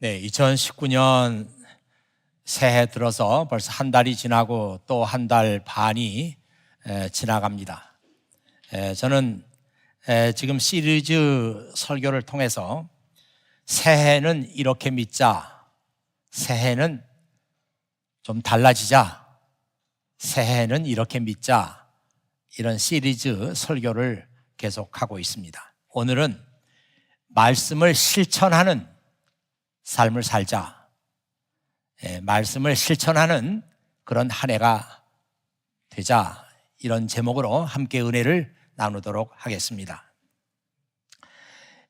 네, 2019년 새해 들어서 벌써 한 달이 지나고 또 한 달 반이 지나갑니다. 저는 지금 시리즈 설교를 통해서 새해는 이렇게 믿자, 새해는 좀 달라지자, 새해는 이렇게 믿자, 이런 시리즈 설교를 계속하고 있습니다. 오늘은 말씀을 실천하는 삶을 살자, 말씀을 실천하는 그런 한 해가 되자, 이런 제목으로 함께 은혜를 나누도록 하겠습니다.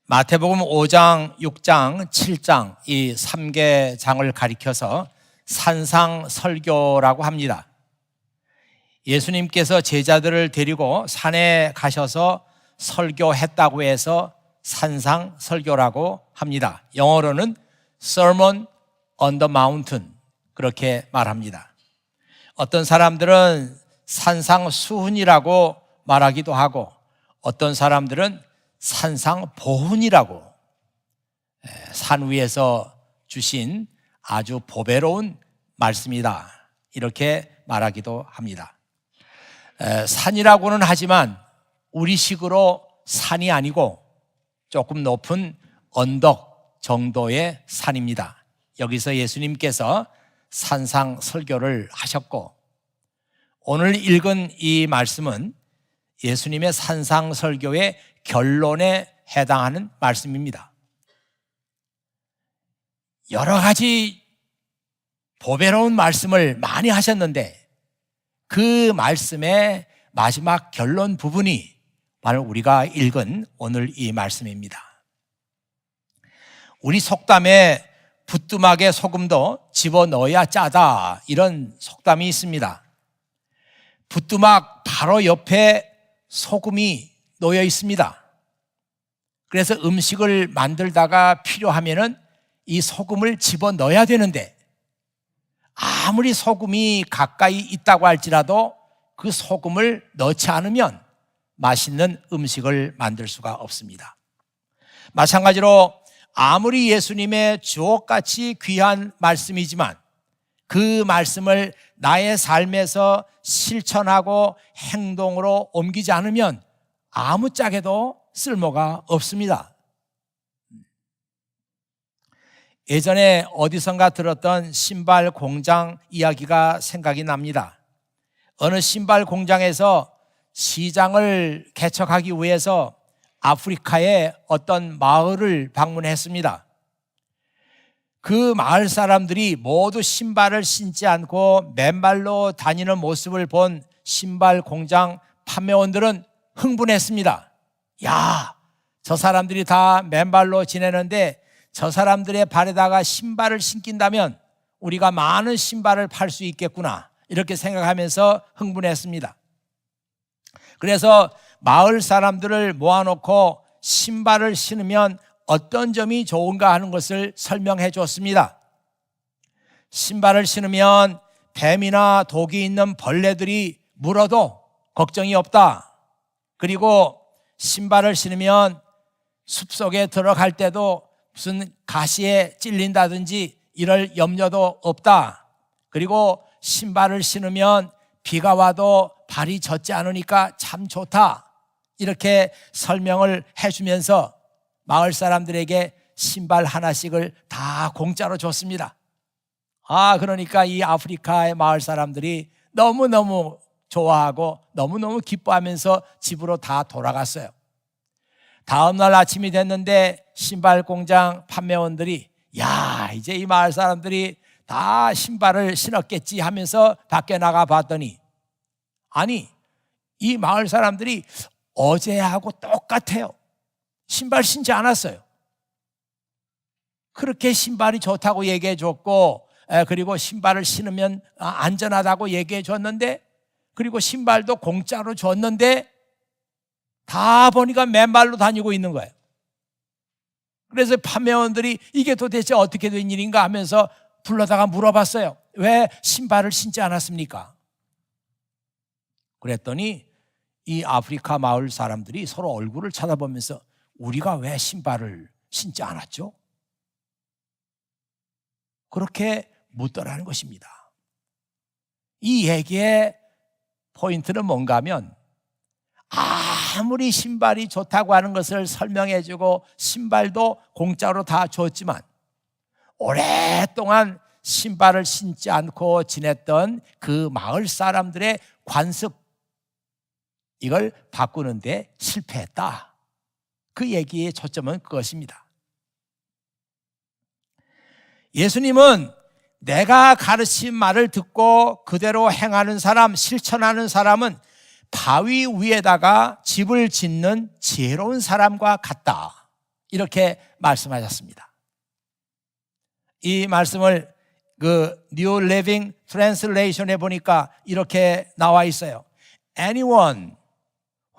마태복음 5장, 6장, 7장 이 3개 장을 가리켜서 산상설교라고 합니다. 예수님께서 제자들을 데리고 산에 가셔서 설교했다고 해서 산상설교라고 합니다. 영어로는 Sermon on the Mountain, 그렇게 말합니다. 어떤 사람들은 산상수훈이라고 말하기도 하고, 어떤 사람들은 산상보훈이라고, 산 위에서 주신 아주 보배로운 말씀이다, 이렇게 말하기도 합니다. 산이라고는 하지만 우리식으로 산이 아니고 조금 높은 언덕 정도의 산입니다. 여기서 예수님께서 산상설교를 하셨고, 오늘 읽은 이 말씀은 예수님의 산상설교의 결론에 해당하는 말씀입니다. 여러 가지 보배로운 말씀을 많이 하셨는데 그 말씀의 마지막 결론 부분이 바로 우리가 읽은 오늘 이 말씀입니다. 우리 속담에 부뚜막에 소금도 집어넣어야 짜다, 이런 속담이 있습니다. 부뚜막 바로 옆에 소금이 놓여 있습니다. 그래서 음식을 만들다가 필요하면은 이 소금을 집어넣어야 되는데, 아무리 소금이 가까이 있다고 할지라도 그 소금을 넣지 않으면 맛있는 음식을 만들 수가 없습니다. 마찬가지로 아무리 예수님의 주옥같이 귀한 말씀이지만 그 말씀을 나의 삶에서 실천하고 행동으로 옮기지 않으면 아무짝에도 쓸모가 없습니다. 예전에 어디선가 들었던 신발 공장 이야기가 생각이 납니다. 어느 신발 공장에서 시장을 개척하기 위해서 아프리카의 어떤 마을을 방문했습니다. 그 마을 사람들이 모두 신발을 신지 않고 맨발로 다니는 모습을 본 신발 공장 판매원들은 흥분했습니다. 야, 저 사람들이 다 맨발로 지내는데 저 사람들의 발에다가 신발을 신긴다면 우리가 많은 신발을 팔 수 있겠구나, 이렇게 생각하면서 흥분했습니다. 그래서 마을 사람들을 모아놓고 신발을 신으면 어떤 점이 좋은가 하는 것을 설명해 줬습니다. 신발을 신으면 뱀이나 독이 있는 벌레들이 물어도 걱정이 없다. 그리고 신발을 신으면 숲속에 들어갈 때도 무슨 가시에 찔린다든지 이럴 염려도 없다. 그리고 신발을 신으면 비가 와도 발이 젖지 않으니까 참 좋다, 이렇게 설명을 해주면서 마을 사람들에게 신발 하나씩을 다 공짜로 줬습니다. 그러니까 이 아프리카의 마을 사람들이 너무너무 좋아하고 너무너무 기뻐하면서 집으로 다 돌아갔어요. 다음 날 아침이 됐는데 신발 공장 판매원들이 이제 이 마을 사람들이 다 신발을 신었겠지 하면서 밖에 나가 봤더니, 아니, 이 마을 사람들이 어제하고 똑같아요. 신발 신지 않았어요. 그렇게 신발이 좋다고 얘기해 줬고, 그리고 신발을 신으면 안전하다고 얘기해 줬는데, 그리고 신발도 공짜로 줬는데 다 보니까 맨발로 다니고 있는 거예요. 그래서 판매원들이 이게 도대체 어떻게 된 일인가 하면서 불러다가 물어봤어요. 왜 신발을 신지 않았습니까? 그랬더니 이 아프리카 마을 사람들이 서로 얼굴을 쳐다보면서 우리가 왜 신발을 신지 않았죠? 그렇게 묻더라는 것입니다. 이 얘기의 포인트는 뭔가 하면 아무리 신발이 좋다고 하는 것을 설명해주고 신발도 공짜로 다 줬지만 오랫동안 신발을 신지 않고 지냈던 그 마을 사람들의 관습, 이걸 바꾸는데 실패했다. 그 얘기의 초점은 그것입니다. 예수님은 내가 가르친 말을 듣고 그대로 행하는 사람, 실천하는 사람은 바위 위에다가 집을 짓는 지혜로운 사람과 같다. 이렇게 말씀하셨습니다. 이 말씀을 그 New Living Translation에 보니까 이렇게 나와 있어요. Anyone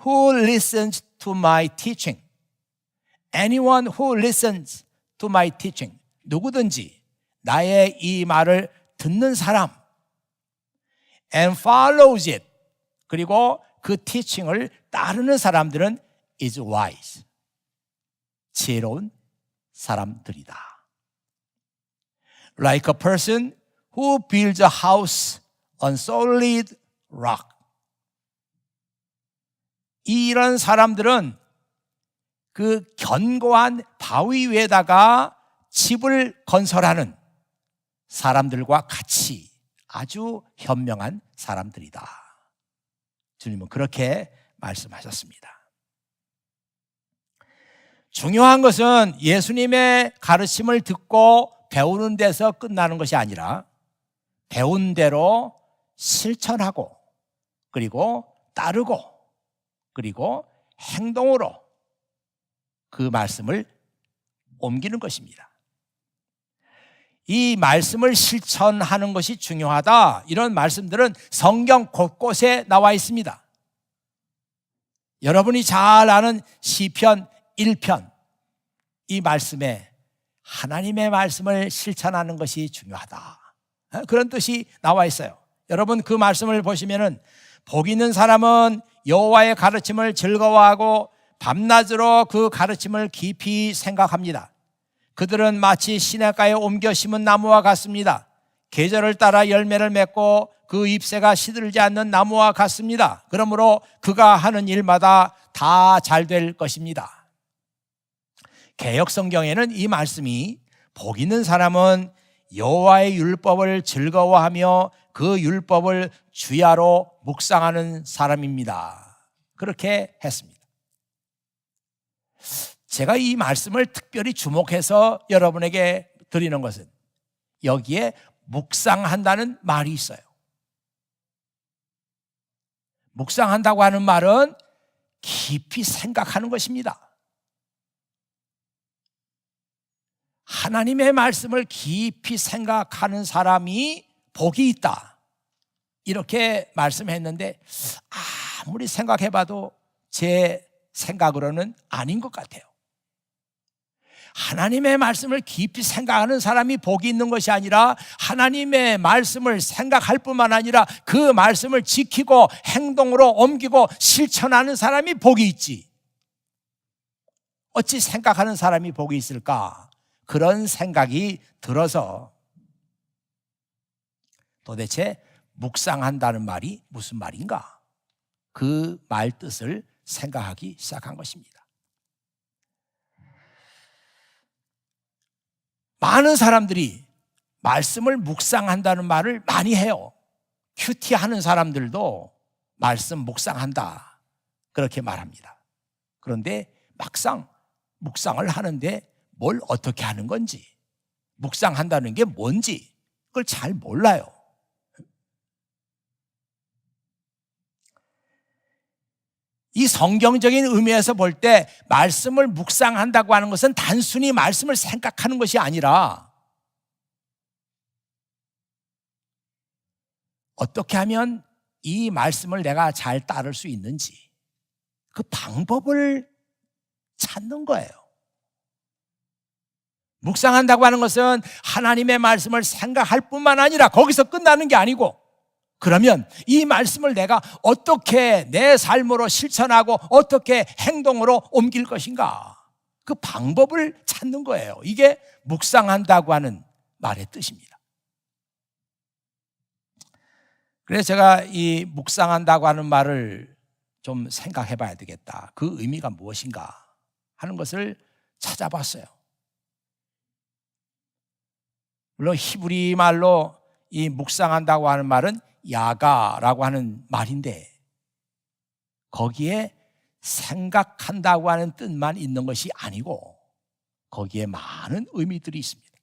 who listens to my teaching. Anyone who listens to my teaching. 누구든지 나의 이 말을 듣는 사람 and follows it. 그리고 그 teaching을 따르는 사람들은 is wise. 지혜로운 사람들이다. Like a person who builds a house on solid rock. 이런 사람들은 그 견고한 바위 위에다가 집을 건설하는 사람들과 같이 아주 현명한 사람들이다. 주님은 그렇게 말씀하셨습니다. 중요한 것은 예수님의 가르침을 듣고 배우는 데서 끝나는 것이 아니라 배운 대로 실천하고 그리고 따르고 그리고 행동으로 그 말씀을 옮기는 것입니다. 이 말씀을 실천하는 것이 중요하다. 이런 말씀들은 성경 곳곳에 나와 있습니다. 여러분이 잘 아는 시편 1편, 이 말씀에 하나님의 말씀을 실천하는 것이 중요하다. 그런 뜻이 나와 있어요. 여러분 그 말씀을 보시면은 복 있는 사람은 여호와의 가르침을 즐거워하고 밤낮으로 그 가르침을 깊이 생각합니다. 그들은 마치 시냇가에 옮겨 심은 나무와 같습니다. 계절을 따라 열매를 맺고 그 잎새가 시들지 않는 나무와 같습니다. 그러므로 그가 하는 일마다 다 잘 될 것입니다. 개역 성경에는 이 말씀이 복 있는 사람은 여호와의 율법을 즐거워하며 그 율법을 주야로 묵상하는 사람입니다. 그렇게 했습니다. 제가 이 말씀을 특별히 주목해서 여러분에게 드리는 것은 여기에 묵상한다는 말이 있어요. 묵상한다고 하는 말은 깊이 생각하는 것입니다. 하나님의 말씀을 깊이 생각하는 사람이 복이 있다. 이렇게 말씀했는데 아무리 생각해봐도 제 생각으로는 아닌 것 같아요. 하나님의 말씀을 깊이 생각하는 사람이 복이 있는 것이 아니라 하나님의 말씀을 생각할 뿐만 아니라 그 말씀을 지키고 행동으로 옮기고 실천하는 사람이 복이 있지. 어찌 생각하는 사람이 복이 있을까? 그런 생각이 들어서 도대체 묵상한다는 말이 무슨 말인가? 그 말 뜻을 생각하기 시작한 것입니다. 많은 사람들이 말씀을 묵상한다는 말을 많이 해요. 큐티하는 사람들도 말씀 묵상한다 그렇게 말합니다. 그런데 막상 묵상을 하는데 뭘 어떻게 하는 건지, 묵상한다는 게 뭔지 그걸 잘 몰라요. 이 성경적인 의미에서 볼 때 말씀을 묵상한다고 하는 것은 단순히 말씀을 생각하는 것이 아니라 어떻게 하면 이 말씀을 내가 잘 따를 수 있는지 그 방법을 찾는 거예요. 묵상한다고 하는 것은 하나님의 말씀을 생각할 뿐만 아니라 거기서 끝나는 게 아니고 그러면 이 말씀을 내가 어떻게 내 삶으로 실천하고 어떻게 행동으로 옮길 것인가? 그 방법을 찾는 거예요. 이게 묵상한다고 하는 말의 뜻입니다. 그래서 제가 이 묵상한다고 하는 말을 좀 생각해 봐야 되겠다. 그 의미가 무엇인가 하는 것을 찾아봤어요. 물론 히브리 말로 이 묵상한다고 하는 말은 야가라고 하는 말인데 거기에 생각한다고 하는 뜻만 있는 것이 아니고 거기에 많은 의미들이 있습니다.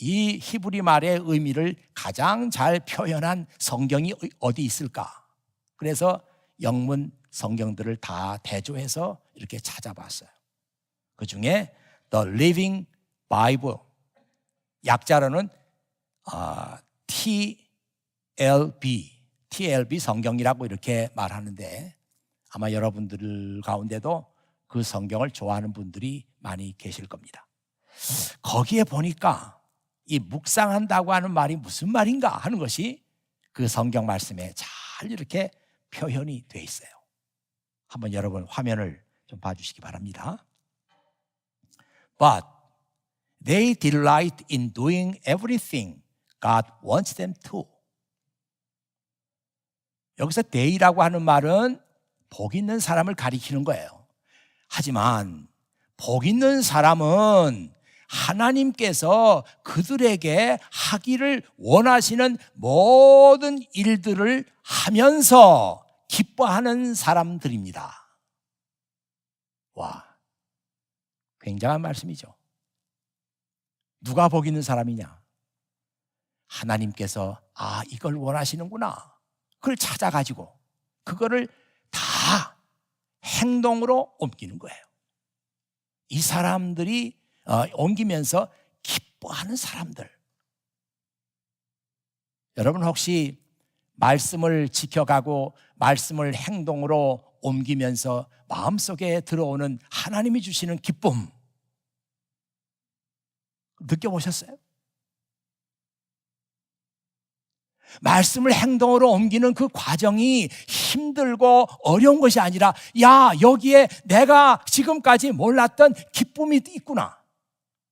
이 히브리 말의 의미를 가장 잘 표현한 성경이 어디 있을까? 그래서 영문 성경들을 다 대조해서 이렇게 찾아봤어요. 그 중에 The Living Bible, 약자로는 TLB 성경이라고 이렇게 말하는데 아마 여러분들 가운데도 그 성경을 좋아하는 분들이 많이 계실 겁니다. 거기에 보니까 이 묵상한다고 하는 말이 무슨 말인가 하는 것이 그 성경 말씀에 잘 이렇게 표현이 되어 있어요. 한번 여러분 화면을 좀 봐주시기 바랍니다. But they delight in doing everything God wants them to. 여기서 they라고 하는 말은 복 있는 사람을 가리키는 거예요. 하지만 복 있는 사람은 하나님께서 그들에게 하기를 원하시는 모든 일들을 하면서 기뻐하는 사람들입니다. 와, 굉장한 말씀이죠. 누가 복 있는 사람이냐? 하나님께서 이걸 원하시는구나. 그걸 찾아가지고 그거를 다 행동으로 옮기는 거예요. 이 사람들이 옮기면서 기뻐하는 사람들. 여러분 혹시 말씀을 지켜가고 말씀을 행동으로 옮기면서 마음속에 들어오는 하나님이 주시는 기쁨 느껴보셨어요? 말씀을 행동으로 옮기는 그 과정이 힘들고 어려운 것이 아니라 여기에 내가 지금까지 몰랐던 기쁨이 있구나.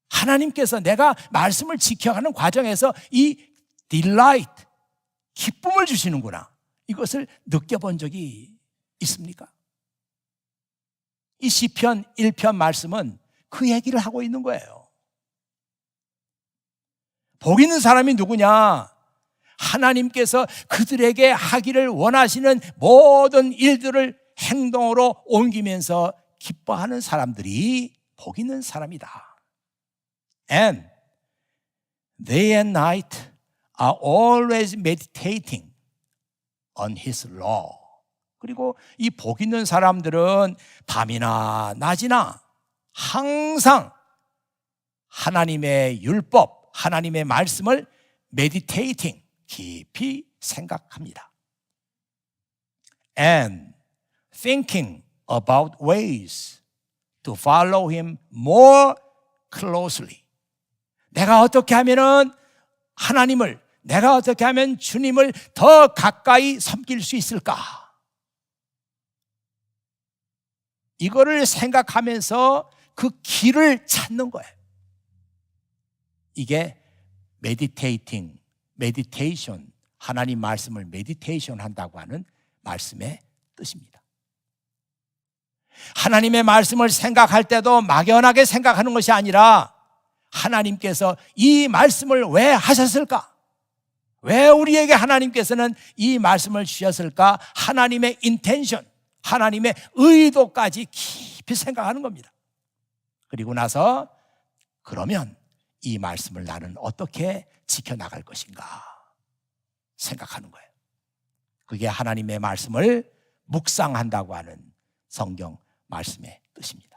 하나님께서 내가 말씀을 지켜가는 과정에서 이 delight, 기쁨을 주시는구나. 이것을 느껴본 적이 있습니까? 이 시편 1편 말씀은 그 얘기를 하고 있는 거예요. 복 있는 사람이 누구냐? 하나님께서 그들에게 하기를 원하시는 모든 일들을 행동으로 옮기면서 기뻐하는 사람들이 복 있는 사람이다. And day and night are always meditating on His law. 그리고 이 복 있는 사람들은 밤이나 낮이나 항상 하나님의 율법, 하나님의 말씀을 meditating, 깊이 생각합니다. And thinking about ways to follow Him more closely. 내가 어떻게 하면은 하나님을, 내가 어떻게 하면 주님을 더 가까이 섬길 수 있을까? 이거를 생각하면서 그 길을 찾는 거예요. 이게 메디테이션, 하나님 말씀을 메디테이션 한다고 하는 말씀의 뜻입니다. 하나님의 말씀을 생각할 때도 막연하게 생각하는 것이 아니라 하나님께서 이 말씀을 왜 하셨을까? 왜 우리에게 하나님께서는 이 말씀을 주셨을까? 하나님의 인텐션, 하나님의 의도까지 깊이 생각하는 겁니다. 그리고 나서 그러면 이 말씀을 나는 어떻게 지켜나갈 것인가 생각하는 거예요. 그게 하나님의 말씀을 묵상한다고 하는 성경 말씀의 뜻입니다.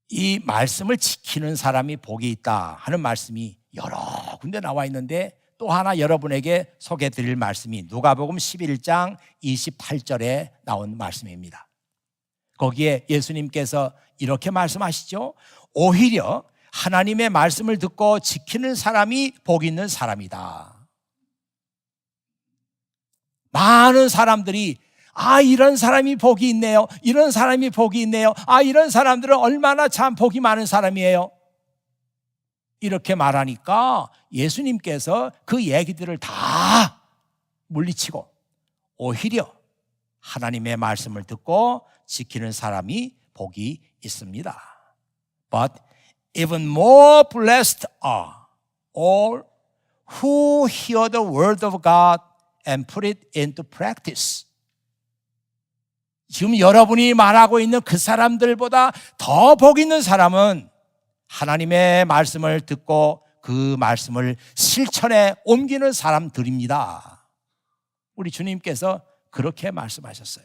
이 말씀을 지키는 사람이 복이 있다 하는 말씀이 여러 군데 나와 있는데 또 하나 여러분에게 소개해 드릴 말씀이 누가복음 11장 28절에 나온 말씀입니다. 거기에 예수님께서 이렇게 말씀하시죠. 오히려 하나님의 말씀을 듣고 지키는 사람이 복 있는 사람이다. 많은 사람들이 아, 이런 사람이 복이 있네요. 이런 사람이 복이 있네요. 아, 이런 사람들은 얼마나 참 복이 많은 사람이에요. 이렇게 말하니까 예수님께서 그 얘기들을 다 물리치고 오히려 하나님의 말씀을 듣고 지키는 사람이 복이 있습니다. But even more blessed are all who hear the word of God and put it into practice. 지금 여러분이 말하고 있는 그 사람들보다 더 복 있는 사람은 하나님의 말씀을 듣고 그 말씀을 실천에 옮기는 사람들입니다. 우리 주님께서 그렇게 말씀하셨어요.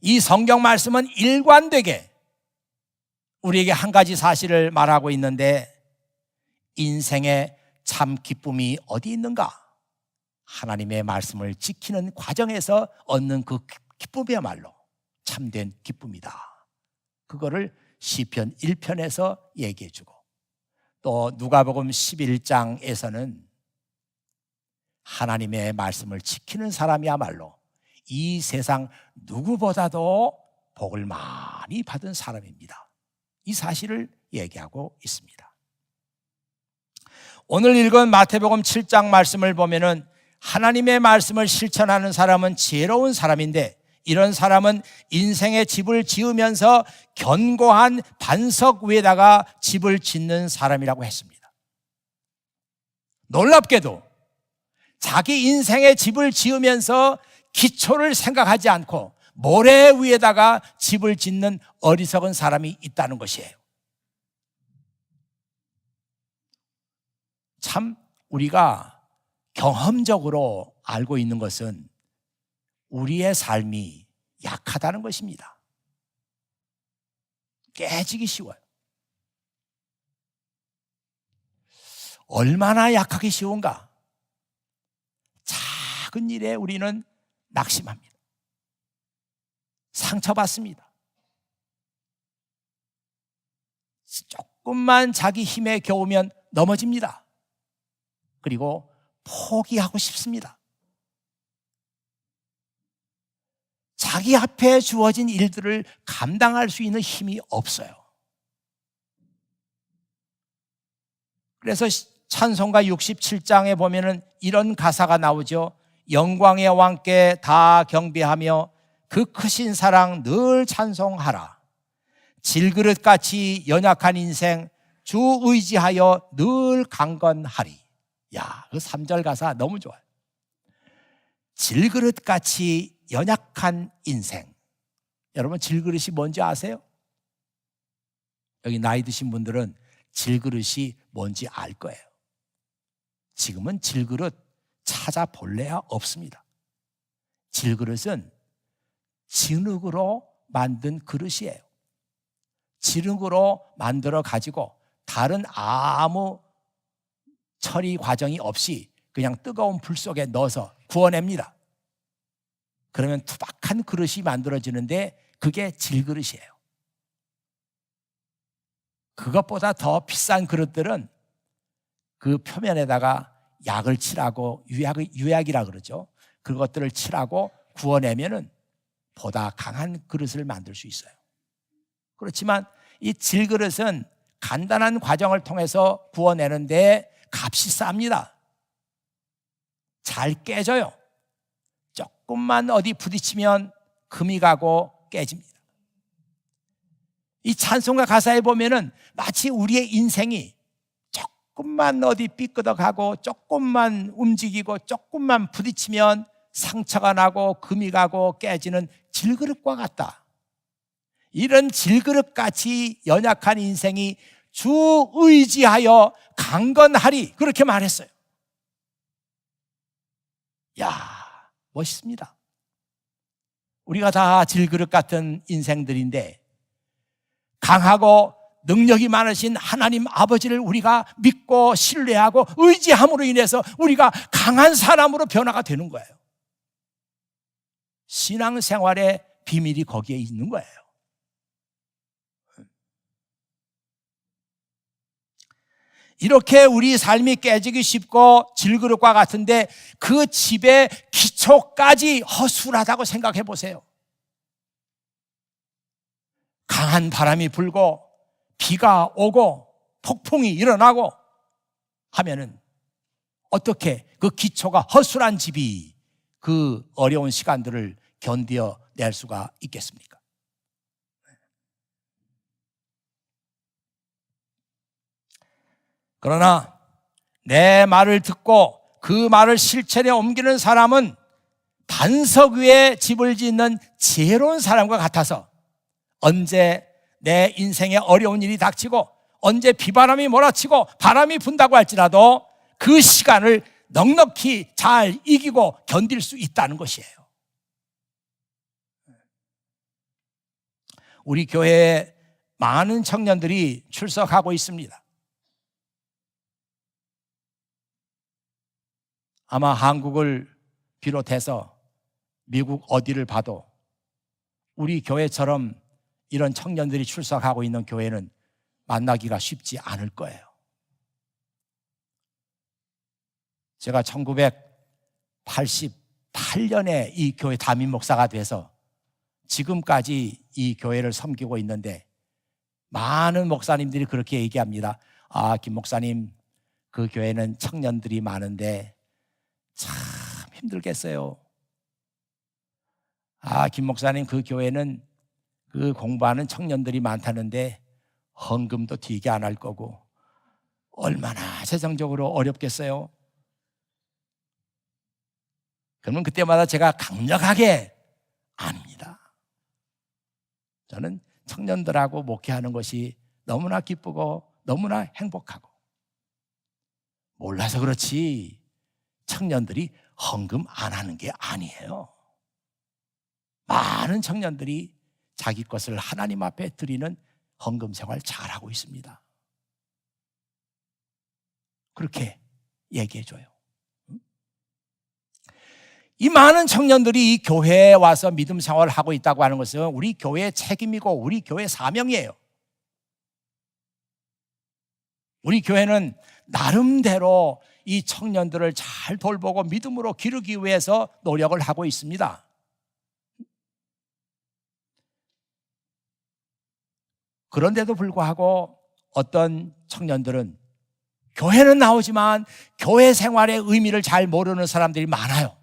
이 성경 말씀은 일관되게 우리에게 한 가지 사실을 말하고 있는데, 인생에 참 기쁨이 어디 있는가? 하나님의 말씀을 지키는 과정에서 얻는 그 기쁨이야말로 참된 기쁨이다. 그거를 시편 1편에서 얘기해 주고, 또 누가복음 11장에서는 하나님의 말씀을 지키는 사람이야말로 이 세상 누구보다도 복을 많이 받은 사람입니다. 이 사실을 얘기하고 있습니다. 오늘 읽은 마태복음 7장 말씀을 보면은 하나님의 말씀을 실천하는 사람은 지혜로운 사람인데, 이런 사람은 인생의 집을 지으면서 견고한 반석 위에다가 집을 짓는 사람이라고 했습니다. 놀랍게도 자기 인생의 집을 지으면서 기초를 생각하지 않고 모래 위에다가 집을 짓는 어리석은 사람이 있다는 것이에요. 참 우리가 경험적으로 알고 있는 것은 우리의 삶이 약하다는 것입니다. 깨지기 쉬워요. 얼마나 약하기 쉬운가? 작은 일에 우리는 낙심합니다. 상처받습니다. 조금만 자기 힘에 겨우면 넘어집니다. 그리고 포기하고 싶습니다. 자기 앞에 주어진 일들을 감당할 수 있는 힘이 없어요. 그래서 찬송가 67장에 보면은 이런 가사가 나오죠. 영광의 왕께 다 경배하며 그 크신 사랑 늘 찬송하라. 질그릇같이 연약한 인생 주 의지하여 늘 강건하리. 야, 그 3절 가사 너무 좋아요. 질그릇같이 연약한 인생. 여러분, 질그릇이 뭔지 아세요? 여기 나이 드신 분들은 질그릇이 뭔지 알 거예요. 지금은 질그릇 찾아볼래야 없습니다. 질그릇은 진흙으로 만든 그릇이에요. 진흙으로 만들어 가지고 다른 아무 처리 과정이 없이 그냥 뜨거운 불 속에 넣어서 구워냅니다. 그러면 투박한 그릇이 만들어지는데 그게 질그릇이에요. 그것보다 더 비싼 그릇들은 그 표면에다가 약을 칠하고 유약이라 그러죠. 그것들을 칠하고 구워내면은 보다 강한 그릇을 만들 수 있어요. 그렇지만 이 질그릇은 간단한 과정을 통해서 구워내는데 값이 쌉니다. 잘 깨져요. 조금만 어디 부딪히면 금이 가고 깨집니다. 이 찬송가 가사에 보면은 마치 우리의 인생이 조금만 어디 삐끄덕하고 조금만 움직이고 조금만 부딪히면 상처가 나고 금이 가고 깨지는 질그릇과 같다. 이런 질그릇같이 연약한 인생이 주 의지하여 강건하리, 그렇게 말했어요. 야, 멋있습니다. 우리가 다 질그릇 같은 인생들인데 강하고 능력이 많으신 하나님 아버지를 우리가 믿고 신뢰하고 의지함으로 인해서 우리가 강한 사람으로 변화가 되는 거예요. 신앙생활의 비밀이 거기에 있는 거예요. 이렇게 우리 삶이 깨지기 쉽고 질그릇과 같은데 그 집의 기초까지 허술하다고 생각해 보세요. 강한 바람이 불고 비가 오고 폭풍이 일어나고 하면은 어떻게 그 기초가 허술한 집이 그 어려운 시간들을 견뎌낼 수가 있겠습니까? 그러나 내 말을 듣고 그 말을 실천에 옮기는 사람은 반석 위에 집을 짓는 지혜로운 사람과 같아서 언제 내 인생에 어려운 일이 닥치고 언제 비바람이 몰아치고 바람이 분다고 할지라도 그 시간을 넉넉히 잘 이기고 견딜 수 있다는 것이에요. 우리 교회에 많은 청년들이 출석하고 있습니다. 아마 한국을 비롯해서 미국 어디를 봐도 우리 교회처럼 이런 청년들이 출석하고 있는 교회는 만나기가 쉽지 않을 거예요. 제가 1988년에 이 교회 담임 목사가 돼서 지금까지 이 교회를 섬기고 있는데 많은 목사님들이 그렇게 얘기합니다. 아, 김 목사님, 그 교회는 청년들이 많은데 참 힘들겠어요. 아, 김 목사님, 그 교회는 그 공부하는 청년들이 많다는데 헌금도 되게 안 할 거고 얼마나 재정적으로 어렵겠어요. 그러면 그때마다 제가 강력하게 아닙니다. 저는 청년들하고 목회하는 것이 너무나 기쁘고 너무나 행복하고 몰라서 그렇지 청년들이 헌금 안 하는 게 아니에요. 많은 청년들이 자기 것을 하나님 앞에 드리는 헌금 생활 잘하고 있습니다. 그렇게 얘기해줘요. 이 많은 청년들이 이 교회에 와서 믿음 생활을 하고 있다고 하는 것은 우리 교회의 책임이고 우리 교회의 사명이에요. 우리 교회는 나름대로 이 청년들을 잘 돌보고 믿음으로 기르기 위해서 노력을 하고 있습니다. 그런데도 불구하고 어떤 청년들은 교회는 나오지만 교회 생활의 의미를 잘 모르는 사람들이 많아요.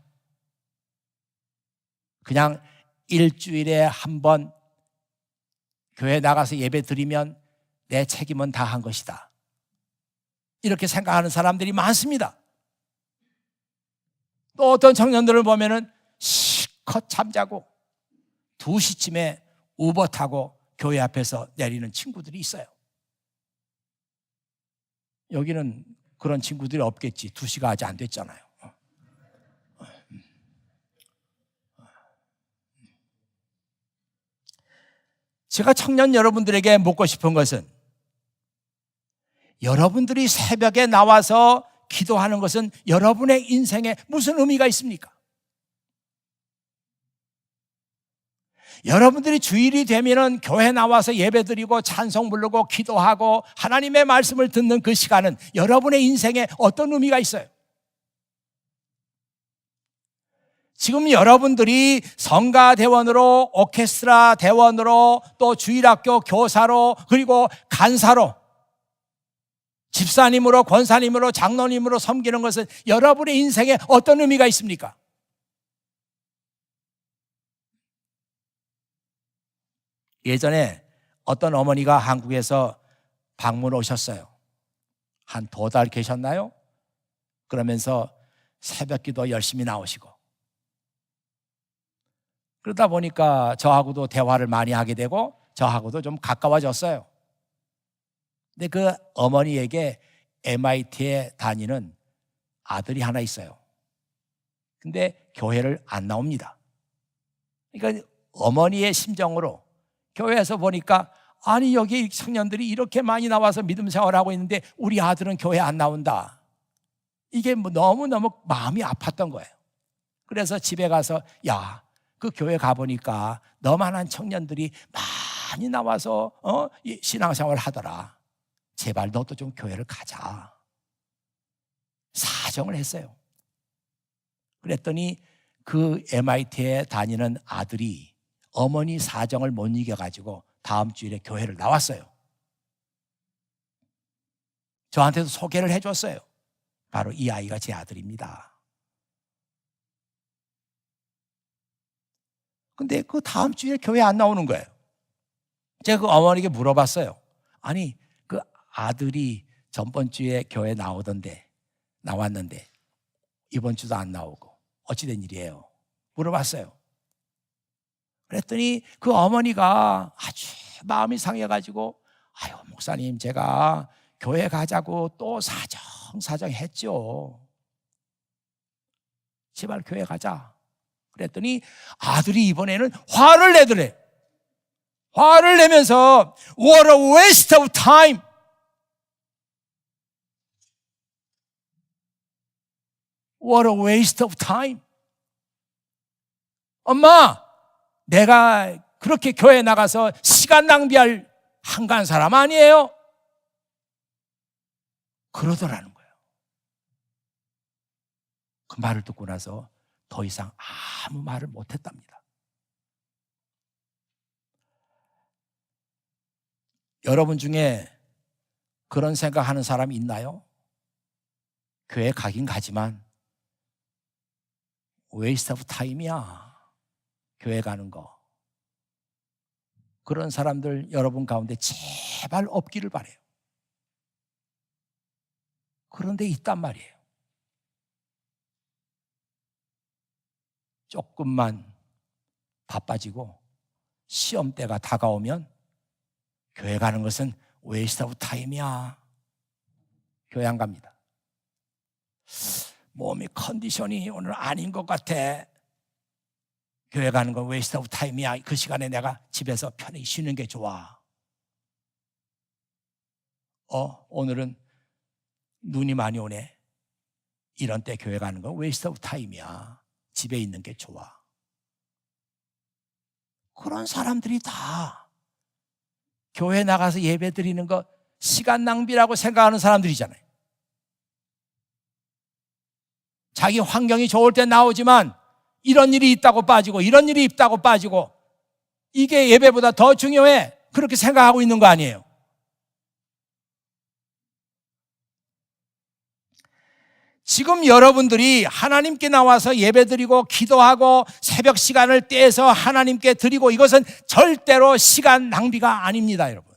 그냥 일주일에 한 번 교회 나가서 예배 드리면 내 책임은 다 한 것이다, 이렇게 생각하는 사람들이 많습니다. 또 어떤 청년들을 보면은 실컷 잠자고 2시쯤에 우버 타고 교회 앞에서 내리는 친구들이 있어요. 여기는 그런 친구들이 없겠지. 2시가 아직 안 됐잖아요. 제가 청년 여러분들에게 묻고 싶은 것은 여러분들이 새벽에 나와서 기도하는 것은 여러분의 인생에 무슨 의미가 있습니까? 여러분들이 주일이 되면은 교회 나와서 예배드리고 찬송 부르고 기도하고 하나님의 말씀을 듣는 그 시간은 여러분의 인생에 어떤 의미가 있어요? 지금 여러분들이 성가 대원으로, 오케스트라 대원으로, 또 주일학교 교사로, 그리고 간사로, 집사님으로, 권사님으로, 장로님으로 섬기는 것은 여러분의 인생에 어떤 의미가 있습니까? 예전에 어떤 어머니가 한국에서 방문 오셨어요. 한 2달 계셨나요? 그러면서 새벽기도 열심히 나오시고, 그러다 보니까 저하고도 대화를 많이 하게 되고 저하고도 좀 가까워졌어요. 근데 그 어머니에게 MIT에 다니는 아들이 하나 있어요. 근데 교회를 안 나옵니다. 그러니까 어머니의 심정으로 교회에서 보니까, 아니 여기 청년들이 이렇게 많이 나와서 믿음 생활하고 있는데 우리 아들은 교회 안 나온다, 이게 너무너무 마음이 아팠던 거예요. 그래서 집에 가서, 야, 그 교회 가보니까 너만한 청년들이 많이 나와서 신앙생활을 하더라. 제발 너도 좀 교회를 가자. 사정을 했어요. 그랬더니 그 MIT에 다니는 아들이 어머니 사정을 못 이겨가지고 다음 주일에 교회를 나왔어요. 저한테도 소개를 해줬어요. 바로 이 아이가 제 아들입니다. 근데 그 다음 주일에 교회 안 나오는 거예요. 제가 그 어머니에게 물어봤어요. 아니, 그 아들이 전번 주에 교회 나왔는데 이번 주도 안 나오고 어찌된 일이에요? 물어봤어요. 그랬더니 그 어머니가 아주 마음이 상해가지고 아유, 목사님, 제가 교회 가자고 또 사정 했죠. 제발 교회 가자. 그랬더니 아들이 이번에는 화를 내더래. 화를 내면서 What a waste of time. What a waste of time. 엄마, 내가 그렇게 교회 나가서 시간 낭비할 한가한 사람 아니에요? 그러더라는 거예요. 그 말을 듣고 나서 더 이상 아무 말을 못했답니다. 여러분 중에 그런 생각하는 사람이 있나요? 교회 가긴 가지만 waste of time이야. 교회 가는 거. 그런 사람들 여러분 가운데 제발 없기를 바라요. 그런데 있단 말이에요. 조금만 바빠지고 시험 때가 다가오면 교회 가는 것은 waste of time이야. 교회 안 갑니다. 몸이 컨디션이 오늘 아닌 것 같아. 교회 가는 건 waste of time이야. 그 시간에 내가 집에서 편히 쉬는 게 좋아. 오늘은 눈이 많이 오네. 이런 때 교회 가는 건 waste of time이야. 집에 있는 게 좋아. 그런 사람들이 다 교회 나가서 예배 드리는 거 시간 낭비라고 생각하는 사람들이잖아요. 자기 환경이 좋을 때 나오지만 이런 일이 있다고 빠지고 이런 일이 있다고 빠지고 이게 예배보다 더 중요해. 그렇게 생각하고 있는 거 아니에요. 지금 여러분들이 하나님께 나와서 예배드리고 기도하고 새벽 시간을 떼서 하나님께 드리고 이것은 절대로 시간 낭비가 아닙니다, 여러분.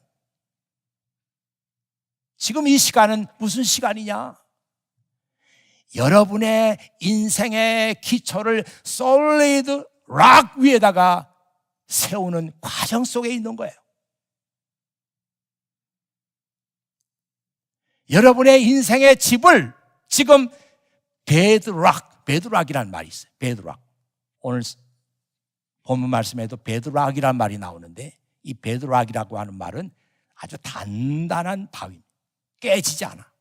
지금 이 시간은 무슨 시간이냐? 여러분의 인생의 기초를 solid rock 위에다가 세우는 과정 속에 있는 거예요. 여러분의 인생의 집을 지금 베드락이라는 말이 있어요. 베드락. 오늘 본문 말씀에도 베드락이라는 말이 나오는데 이 베드락이라고 하는 말은 아주 단단한 바위입니다. 깨지지 않아.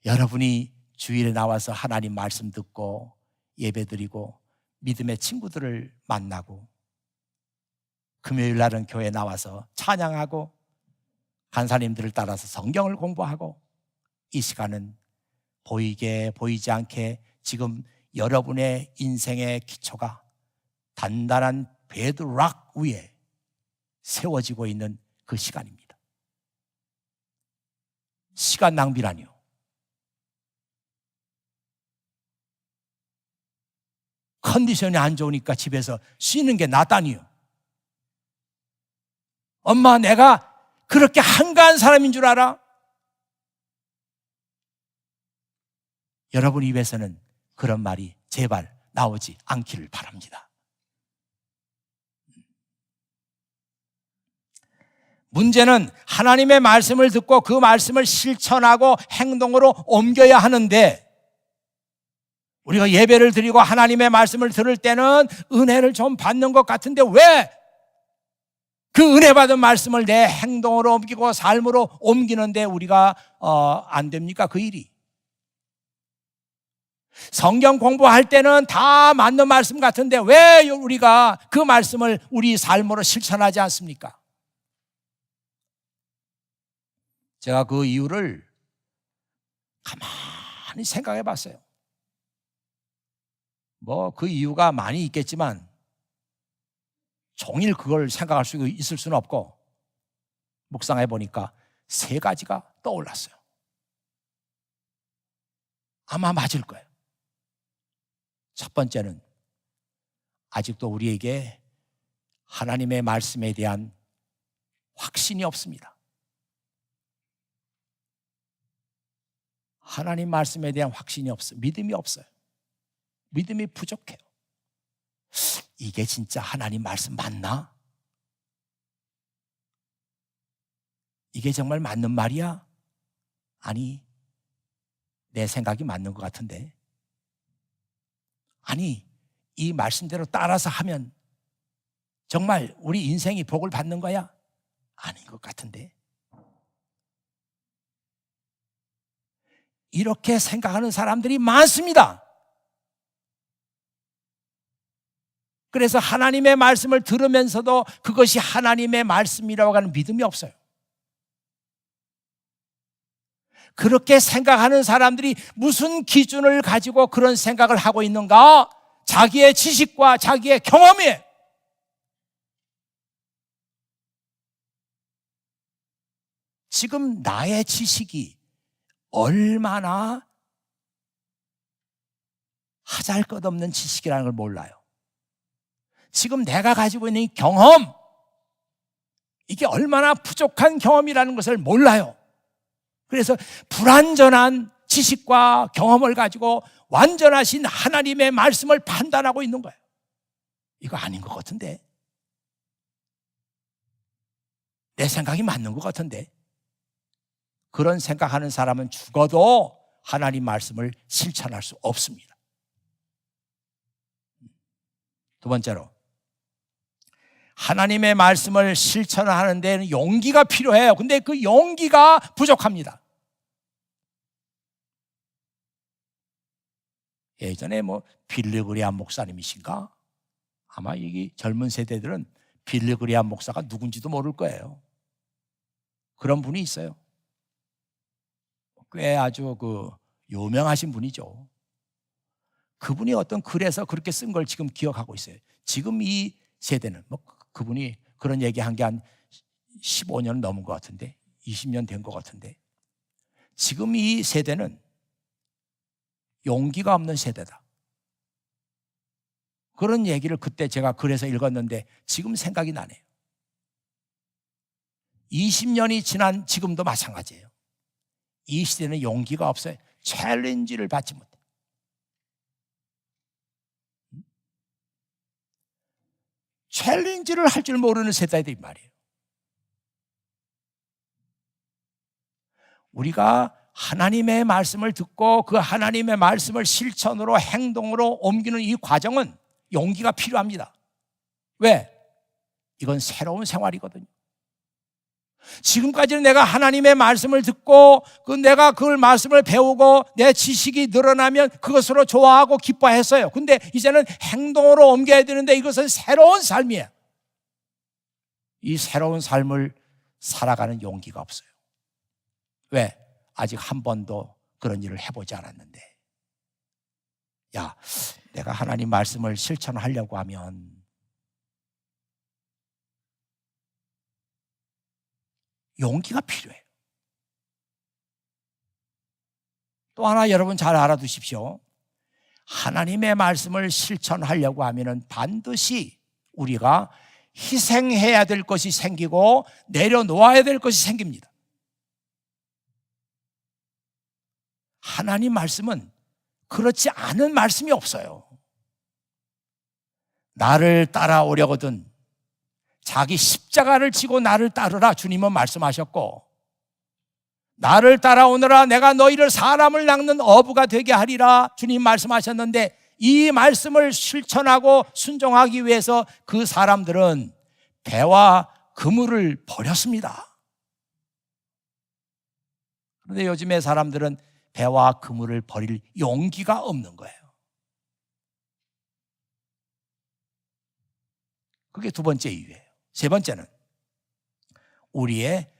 여러분이 주일에 나와서 하나님 말씀 듣고 예배드리고 믿음의 친구들을 만나고 금요일 날은 교회 나와서 찬양하고 간사님들을 따라서 성경을 공부하고 이 시간은 보이게 보이지 않게 지금 여러분의 인생의 기초가 단단한 베드락 위에 세워지고 있는 그 시간입니다. 시간 낭비라니요. 컨디션이 안 좋으니까 집에서 쉬는 게 낫다니요. 엄마, 내가 그렇게 한가한 사람인 줄 알아? 여러분 입에서는 그런 말이 제발 나오지 않기를 바랍니다. 문제는 하나님의 말씀을 듣고 그 말씀을 실천하고 행동으로 옮겨야 하는데 우리가 예배를 드리고 하나님의 말씀을 들을 때는 은혜를 좀 받는 것 같은데 왜 그 은혜 받은 말씀을 내 행동으로 옮기고 삶으로 옮기는데 우리가 안 됩니까? 그 일이. 성경 공부할 때는 다 맞는 말씀 같은데 왜 우리가 그 말씀을 우리 삶으로 실천하지 않습니까? 제가 그 이유를 가만히 생각해 봤어요. 뭐 그 이유가 많이 있겠지만 종일 그걸 생각할 수 있을 수는 없고 묵상해 보니까 세 가지가 떠올랐어요. 아마 맞을 거예요. 첫 번째는 아직도 우리에게 하나님의 말씀에 대한 확신이 없습니다. 하나님 말씀에 대한 확신이 없어요. 믿음이 없어요. 믿음이 부족해요. 이게 진짜 하나님 말씀 맞나? 이게 정말 맞는 말이야? 아니, 내 생각이 맞는 것 같은데. 아니, 이 말씀대로 따라서 하면 정말 우리 인생이 복을 받는 거야? 아닌 것 같은데. 이렇게 생각하는 사람들이 많습니다. 그래서 하나님의 말씀을 들으면서도 그것이 하나님의 말씀이라고 하는 믿음이 없어요. 그렇게 생각하는 사람들이 무슨 기준을 가지고 그런 생각을 하고 있는가? 자기의 지식과 자기의 경험이에요. 지금 나의 지식이 얼마나 하잘것없는 지식이라는 걸 몰라요. 지금 내가 가지고 있는 경험, 이게 얼마나 부족한 경험이라는 것을 몰라요. 그래서 불완전한 지식과 경험을 가지고 완전하신 하나님의 말씀을 판단하고 있는 거예요. 이거 아닌 것 같은데. 내 생각이 맞는 것 같은데. 그런 생각하는 사람은 죽어도 하나님 말씀을 실천할 수 없습니다. 두 번째로, 하나님의 말씀을 실천하는 데는 용기가 필요해요. 근데 그 용기가 부족합니다. 예전에 빌리 그레이엄 목사님이신가? 아마 이 젊은 세대들은 빌리 그레이엄 목사가 누군지도 모를 거예요. 그런 분이 있어요. 꽤 아주 유명하신 분이죠. 그분이 어떤 글에서 그렇게 쓴 걸 지금 기억하고 있어요. 지금 이 세대는 그분이 그런 얘기한 게 한 15년 넘은 것 같은데, 20년 된 것 같은데, 지금 이 세대는 용기가 없는 세대다. 그런 얘기를 그때 제가 글에서 읽었는데 지금 생각이 나네요. 20년이 지난 지금도 마찬가지예요. 이 시대는 용기가 없어요. 챌린지를 받지 못해요. 챌린지를 할 줄 모르는 세대들이 말이에요. 우리가 하나님의 말씀을 듣고 그 하나님의 말씀을 실천으로 행동으로 옮기는 이 과정은 용기가 필요합니다. 왜? 이건 새로운 생활이거든요. 지금까지는 내가 하나님의 말씀을 듣고 내가 그 말씀을 배우고 내 지식이 늘어나면 그것으로 좋아하고 기뻐했어요. 근데 이제는 행동으로 옮겨야 되는데 이것은 새로운 삶이에요. 이 새로운 삶을 살아가는 용기가 없어요. 왜? 아직 한 번도 그런 일을 해보지 않았는데. 야, 내가 하나님 말씀을 실천하려고 하면 용기가 필요해요. 또 하나 여러분 잘 알아두십시오. 하나님의 말씀을 실천하려고 하면 반드시 우리가 희생해야 될 것이 생기고 내려놓아야 될 것이 생깁니다. 하나님 말씀은 그렇지 않은 말씀이 없어요. 나를 따라오려거든 자기 십자가를 지고 나를 따르라 주님은 말씀하셨고, 나를 따라오느라 내가 너희를 사람을 낚는 어부가 되게 하리라 주님 말씀하셨는데, 이 말씀을 실천하고 순종하기 위해서 그 사람들은 배와 그물을 버렸습니다. 그런데 요즘의 사람들은 배와 그물을 버릴 용기가 없는 거예요. 그게 두 번째 이유예요. 세 번째는 우리의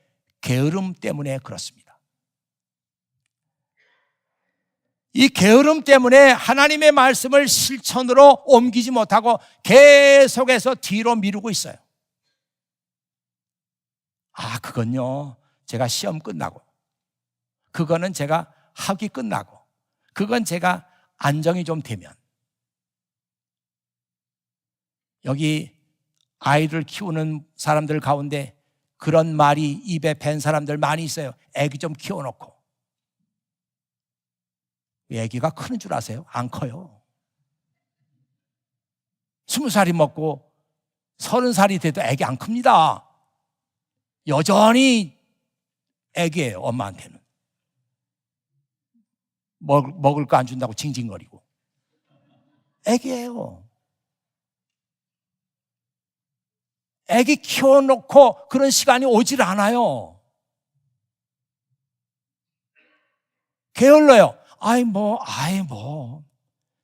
게으름 때문에 그렇습니다. 이 게으름 때문에 하나님의 말씀을 실천으로 옮기지 못하고 계속해서 뒤로 미루고 있어요. 그건요, 제가 시험 끝나고, 그거는 제가 학위 끝나고, 그건 제가 안정이 좀 되면. 여기 아이를 키우는 사람들 가운데 그런 말이 입에 밴 사람들 많이 있어요. 애기 좀 키워놓고. 애기가 크는 줄 아세요? 안 커요. 20살이 먹고 30살이 돼도 애기 안 큽니다. 여전히 애기예요, 엄마한테는. 먹을 거 안 준다고 징징거리고. 애기예요. 애기 키워놓고 그런 시간이 오질 않아요. 게을러요.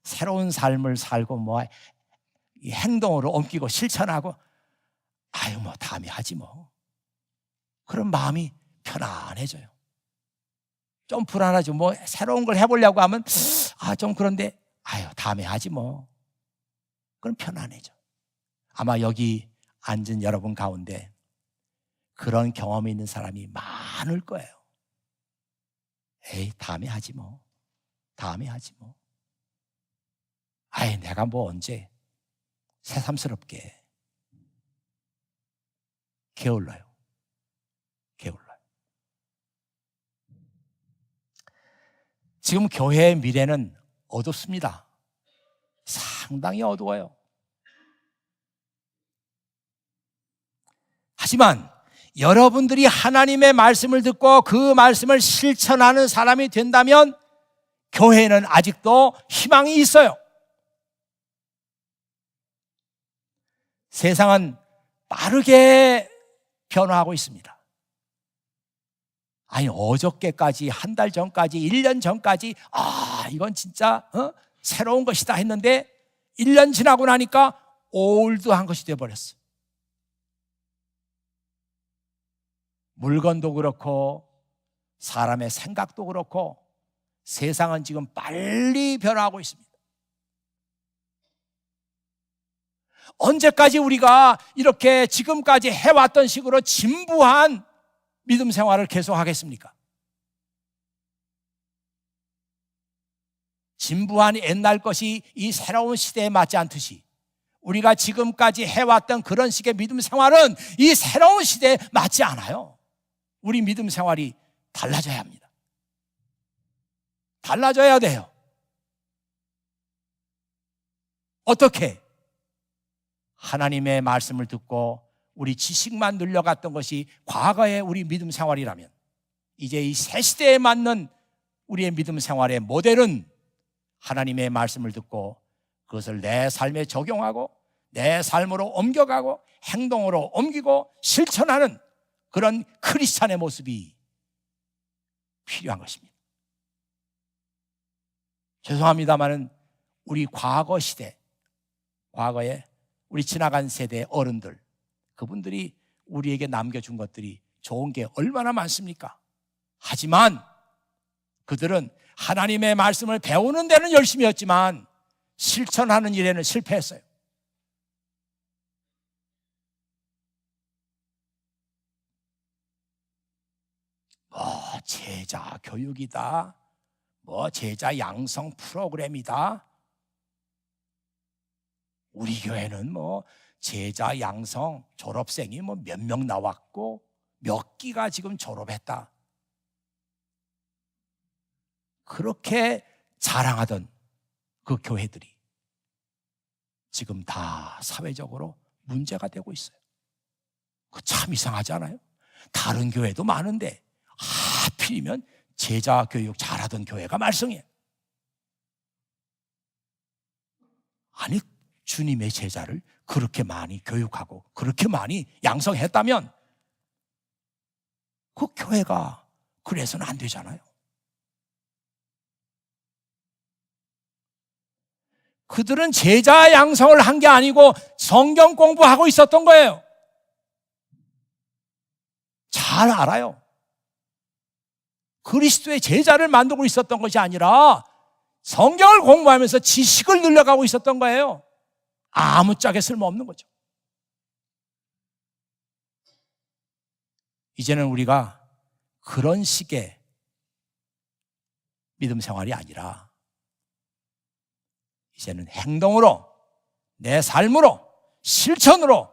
새로운 삶을 살고 이 행동으로 옮기고 실천하고, 다음에 하지 뭐. 그런 마음이 편안해져요. 좀 불안하죠. 새로운 걸 해보려고 하면, 좀 그런데, 다음에 하지 뭐. 그럼 편안해져. 아마 여기 앉은 여러분 가운데 그런 경험이 있는 사람이 많을 거예요. 다음에 하지 뭐. 다음에 하지 뭐. 내가 언제 새삼스럽게. 게을러요. 지금 교회의 미래는 어둡습니다. 상당히 어두워요. 하지만 여러분들이 하나님의 말씀을 듣고 그 말씀을 실천하는 사람이 된다면 교회는 아직도 희망이 있어요. 세상은 빠르게 변화하고 있습니다. 어저께까지, 한 달 전까지, 1년 전까지 이건 진짜 새로운 것이다 했는데 1년 지나고 나니까 올드한 것이 되어버렸어. 물건도 그렇고 사람의 생각도 그렇고 세상은 지금 빨리 변화하고 있습니다. 언제까지 우리가 이렇게 지금까지 해왔던 식으로 진부한 믿음 생활을 계속하겠습니까? 진부한 옛날 것이 이 새로운 시대에 맞지 않듯이 우리가 지금까지 해왔던 그런 식의 믿음 생활은 이 새로운 시대에 맞지 않아요. 우리 믿음 생활이 달라져야 합니다. 달라져야 돼요. 어떻게? 하나님의 말씀을 듣고 우리 지식만 늘려갔던 것이 과거의 우리 믿음 생활이라면 이제 이 새 시대에 맞는 우리의 믿음 생활의 모델은 하나님의 말씀을 듣고 그것을 내 삶에 적용하고 내 삶으로 옮겨가고 행동으로 옮기고 실천하는 그런 크리스찬의 모습이 필요한 것입니다. 죄송합니다마는 우리 과거 시대, 과거에 우리 지나간 세대의 어른들, 그분들이 우리에게 남겨준 것들이 좋은 게 얼마나 많습니까? 하지만 그들은 하나님의 말씀을 배우는 데는 열심히 했지만 실천하는 일에는 실패했어요. 제자 교육이다, 제자 양성 프로그램이다. 우리 교회는 제자 양성 졸업생이 몇 명 나왔고 몇 기가 지금 졸업했다. 그렇게 자랑하던 그 교회들이 지금 다 사회적으로 문제가 되고 있어요. 그 참 이상하지 않아요? 다른 교회도 많은데 하필이면 제자 교육 잘하던 교회가 말썽이에요. 아니, 주님의 제자를 그렇게 많이 교육하고 그렇게 많이 양성했다면 그 교회가 그래서는 안 되잖아요. 그들은 제자 양성을 한 게 아니고 성경 공부하고 있었던 거예요. 잘 알아요. 그리스도의 제자를 만들고 있었던 것이 아니라 성경을 공부하면서 지식을 늘려가고 있었던 거예요. 아무짝에 쓸모없는 거죠. 이제는 우리가 그런 식의 믿음 생활이 아니라 이제는 행동으로, 내 삶으로, 실천으로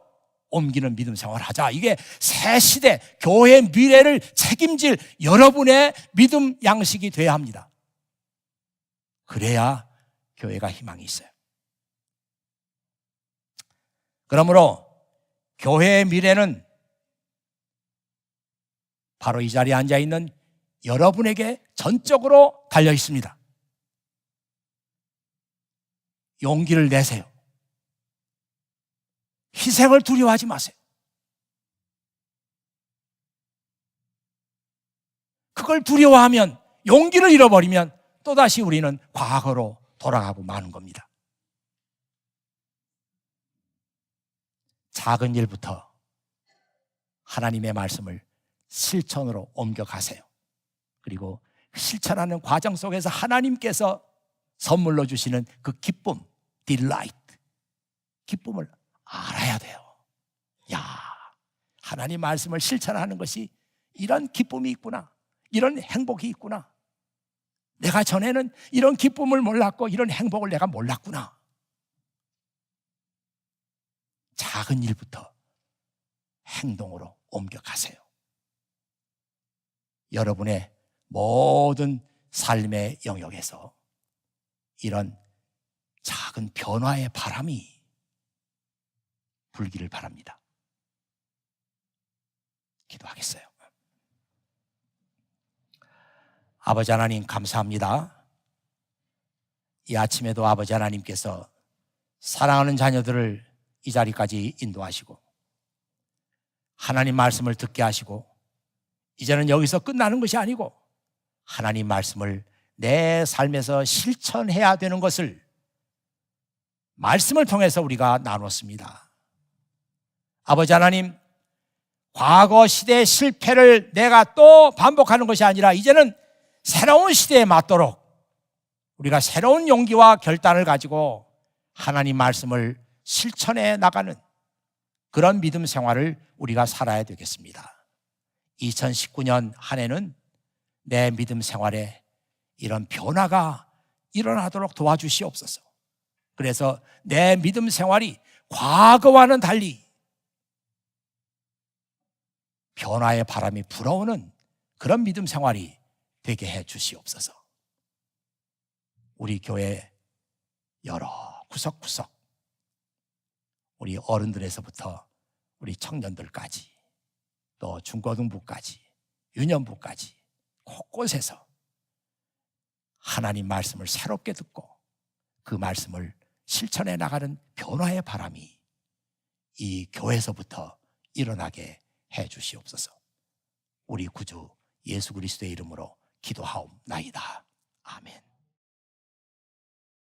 옮기는 믿음 생활을 하자. 이게 새 시대 교회의 미래를 책임질 여러분의 믿음 양식이 돼야 합니다. 그래야 교회가 희망이 있어요. 그러므로 교회의 미래는 바로 이 자리에 앉아 있는 여러분에게 전적으로 달려 있습니다. 용기를 내세요. 희생을 두려워하지 마세요. 그걸 두려워하면, 용기를 잃어버리면 또다시 우리는 과거로 돌아가고 마는 겁니다. 작은 일부터 하나님의 말씀을 실천으로 옮겨가세요. 그리고 실천하는 과정 속에서 하나님께서 선물로 주시는 그 기쁨, delight, 기쁨을 알아야 돼요. 야, 하나님 말씀을 실천하는 것이 이런 기쁨이 있구나, 이런 행복이 있구나. 내가 전에는 이런 기쁨을 몰랐고 이런 행복을 내가 몰랐구나. 작은 일부터 행동으로 옮겨가세요. 여러분의 모든 삶의 영역에서 이런 작은 변화의 바람이 불기를 바랍니다. 기도하겠어요. 아버지 하나님, 감사합니다. 이 아침에도 아버지 하나님께서 사랑하는 자녀들을 이 자리까지 인도하시고 하나님 말씀을 듣게 하시고, 이제는 여기서 끝나는 것이 아니고 하나님 말씀을 내 삶에서 실천해야 되는 것을 말씀을 통해서 우리가 나눴습니다. 아버지 하나님, 과거 시대의 실패를 내가 또 반복하는 것이 아니라 이제는 새로운 시대에 맞도록 우리가 새로운 용기와 결단을 가지고 하나님 말씀을 실천해 나가는 그런 믿음 생활을 우리가 살아야 되겠습니다. 2019년 한 해는 내 믿음 생활에 이런 변화가 일어나도록 도와주시옵소서. 그래서 내 믿음 생활이 과거와는 달리 변화의 바람이 불어오는 그런 믿음 생활이 되게 해 주시옵소서. 우리 교회 여러 구석구석, 우리 어른들에서부터 우리 청년들까지, 또 중고등부까지, 유년부까지 곳곳에서 하나님 말씀을 새롭게 듣고 그 말씀을 실천해 나가는 변화의 바람이 이 교회에서부터 일어나게 해 주시옵소서. 우리 구주 예수 그리스도의 이름으로 기도하옵나이다. 아멘.